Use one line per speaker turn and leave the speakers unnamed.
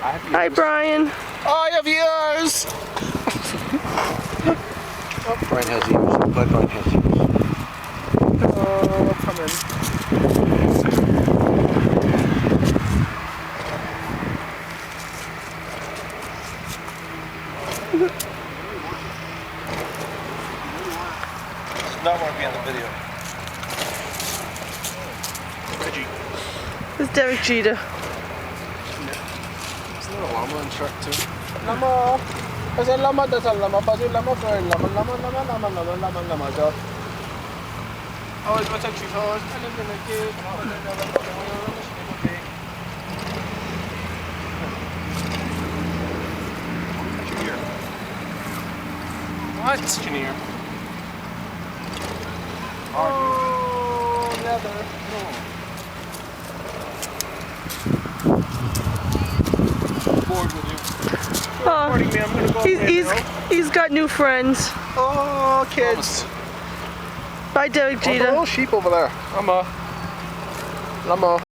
Hi, Brian.
I have ears! Oh, Brian has ears. But Brian has ears. Oh, come in. Not want to be on the video.
This is Derek Jeter.
Isn't there a llama in Shrek too? Llama! There's a llama, there's a llama, fuzzy llama, furry llama, llama, llama, llama, llama, llama, llama, dog. Always my touchy toes, I live in a kid. What? Engineer. Oh, leather. Bored with you. Recording me, I'm gonna go
He's got new friends.
Oh, kids.
Bye, Derek
Oh,
Jeter.
little sheep over there. Llama. Llama.